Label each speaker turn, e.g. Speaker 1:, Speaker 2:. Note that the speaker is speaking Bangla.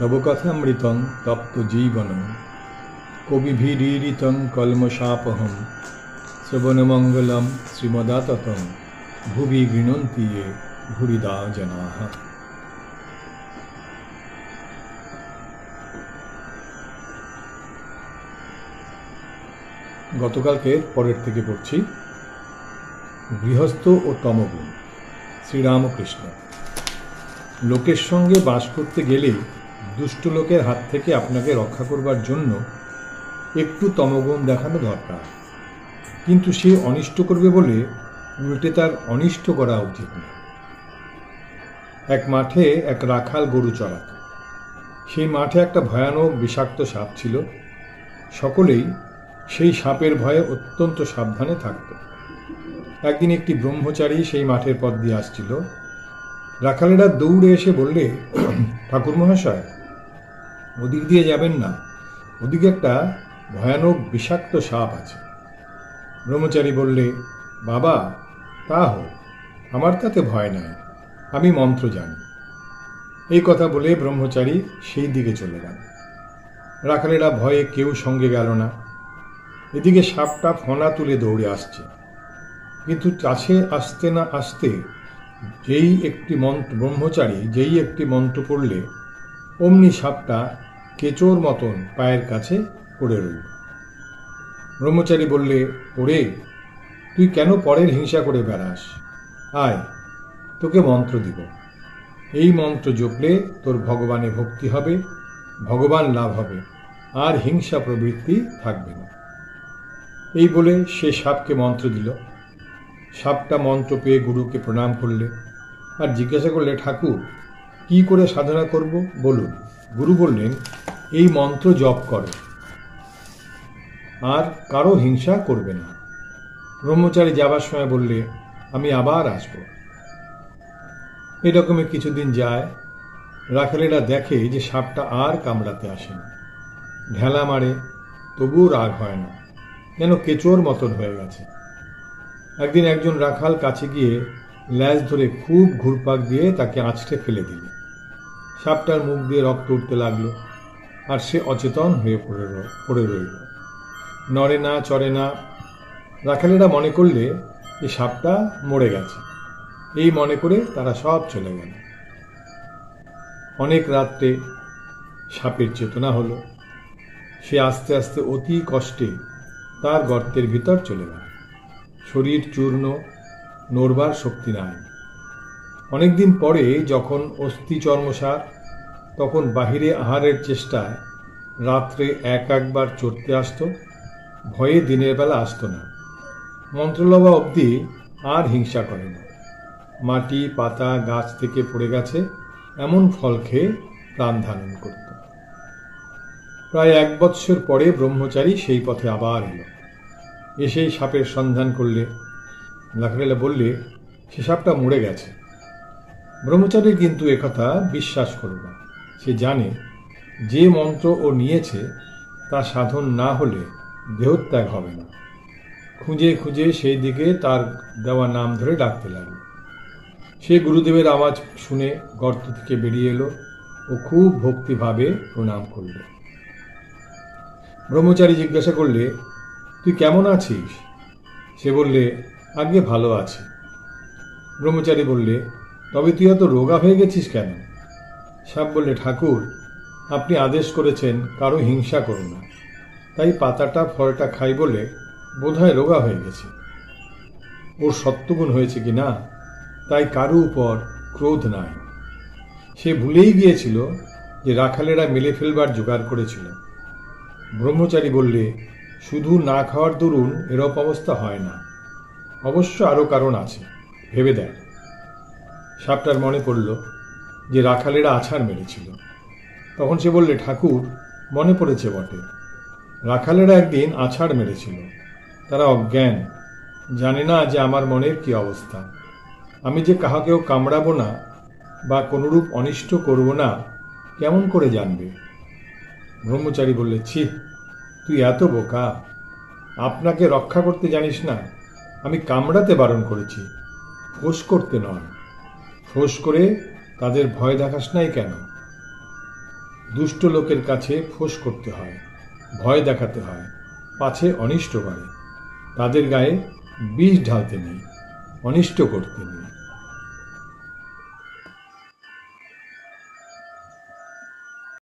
Speaker 1: নবকথামৃতং তপ্ত জীবনং কবিভিরীরিতং কলমশাপহং শ্রবণমঙ্গলম শ্রীমদাততং ভুবি গৃণন্তি ये ভুরিদা জনাঃ। গতকালকে পরের থেকে পড়ছি। গৃহস্থ ও তমগুণ। শ্রীরামকৃষ্ণ। লোকের সঙ্গে বাস করতে গেলে দুষ্ট লোকের হাত থেকে আপনাকে রক্ষা করবার জন্য একটু তমগুণ দেখানো দরকার, কিন্তু সে অনিষ্ট করবে বলে উল্টে তার অনিষ্ট করা উচিত না। এক মাঠে এক রাখাল গরু চড়াত। সেই মাঠে একটা ভয়ানক বিষাক্ত সাপ ছিল। সকলেই সেই সাপের ভয়ে অত্যন্ত সাবধানে থাকত। একদিন একটি ব্রহ্মচারী সেই মাঠের পথ দিয়ে আসছিল। রাখালেরা দৌড়ে এসে বললে, ঠাকুর মহাশয়, ওদিক দিয়ে যাবেন না, ওদিকে একটা ভয়ানক বিষাক্ত সাপ আছে। ব্রহ্মচারী বললে, বাবা, তা হোক, আমার তাতে ভয় নাই, আমি মন্ত্র জানি। এই কথা বলে ব্রহ্মচারী সেই দিকে চলে গেল। রাখালেরা ভয়ে কেউ সঙ্গে গেল না। এদিকে সাপটা ফনা তুলে দৌড়ে আসছে, কিন্তু কাছে আসতে না আসতে ব্রহ্মচারী যেই একটি মন্ত্র পড়লে অমনি সাপটা কেঁচোর মতন পায়ের কাছে পড়ে রইল। ব্রহ্মচারী বললে, ওরে, তুই কেন পরের হিংসা করে বেড়াস? আয়, তোকে মন্ত্র দিব। এই মন্ত্র জপলে তোর ভগবানে ভক্তি হবে, ভগবান লাভ হবে, আর হিংসা প্রবৃত্তি থাকবে না। এই বলে সে সাপকে মন্ত্র দিল। সাপটা মন্ত্র পেয়ে গুরুকে প্রণাম করলে আর জিজ্ঞাসা করলে, ঠাকুর, কি করে সাধনা করব বলুন। গুরু বললেন, এই মন্ত্র জপ করো আর কারো হিংসা করবে না। ব্রহ্মচারী যাবার সময় বললে, আমি আবার আসব। এরকমই কিছুদিন যায়। রাখালেরা দেখে যে সাপটা আর কামড়াতে আসে না। ঢেলা মারে, তবুও রাগ হয় না, যেন কেঁচোর মতন হয়ে গেছে। একদিন একজন রাখাল কাছে গিয়ে ল্যাজ ধরে খুব ঘুরপাক দিয়ে তাকে আঁচড়ে ফেলে দিল। সাপটার মুখ দিয়ে রক্ত উঠতে লাগলো, আর সে অচেতন হয়ে পড়ে রইল, নড়ে না, চড়ে না। রাখালেরা মনে করলে যে সাপটা মরে গেছে। এই মনে করে তারা সব চলে গেল। অনেক রাত্রে সাপের চেতনা হলো। সে আস্তে আস্তে অতি কষ্টে তার গর্তের ভিতর চলে গেল। শরীর চূর্ণ, নড়বার শক্তি নাই। অনেকদিন পরে যখন অস্থি চর্মসার, তখন বাহিরে আহারের চেষ্টায় রাত্রে একবার চড়তে আসত। ভয়ে দিনের বেলা আসত না। মন্ত্রলবা অবধি আর হিংসা করে না। মাটি পাতা গাছ থেকে পড়ে গেছে এমন ফল খেয়ে প্রাণ ধারণ করত। প্রায় 1 বৎসর পরে ব্রহ্মচারী সেই পথে আবার এলো। এসেই সাপের সন্ধান করলে। রাখালেরা বললে, সে সাপটা মরে গেছে। ব্রহ্মচারী কিন্তু একথা বিশ্বাস করল না। সে জানে যে মন্ত্র ও নিয়েছে তা সাধন না হলে দেহত্যাগ হবে না। খুঁজে খুঁজে সেই দিকে তার দেওয়া নাম ধরে ডাকতে লাগল। সে গুরুদেবের আওয়াজ শুনে গর্ত থেকে বেরিয়ে এলো ও খুব ভক্তিভাবে প্রণাম করল। ব্রহ্মচারী জিজ্ঞাসা করলে, তুই কেমন আছিস? সে বললে, আগে ভালো আছি। ব্রহ্মচারী বললে, তবে তুই এত রোগা হয়ে গেছিস কেন? সাপ বললে, ঠাকুর, আপনি আদেশ করেছেন কারো হিংসা করো না, তাই পাতাটা ফলটা খাই বলে বোধহয় রোগা হয়ে গেছে। ওর সত্যগুণ হয়েছে কি না, তাই কারো উপর ক্রোধ নাই। সে ভুলেই গিয়েছিল যে রাখালেরা মেলে ফেলবার জোগাড় করেছিল। ব্রহ্মচারী বললে, শুধু না খাওয়ার দরুন এরূপ অবস্থা হয় না, অবশ্য আরো কারণ আছে, ভেবে দেখ। সাপটার মনে পড়ল যে রাখালেরা আছাড় মেরেছিল। তখন সে বললে, ঠাকুর, মনে পড়েছে বটে, রাখালেরা একদিন আছাড় মেরেছিল। তারা অজ্ঞান, জানে না যে আমার মনের কি অবস্থা। আমি যে কাহাকেও কামড়াবো না বা কোনরূপ অনিষ্ট করব না, কেমন করে জানবে? ব্রহ্মচারী বললে, ছি, তুই এত বোকা, আপনাকে রক্ষা করতে জানিস না। আমি কামড়াতে বারণ করেছি, ফোঁস করতে নয়। ফোঁস করে তাদের ভয় দেখাস নাই কেন? দুষ্ট লোকের কাছে ফোঁস করতে হয়, ভয় দেখাতে হয়, পাছে অনিষ্ট করে। তাদের গায়ে বিষ ঢালতে নেই, অনিষ্ট করতে নেই।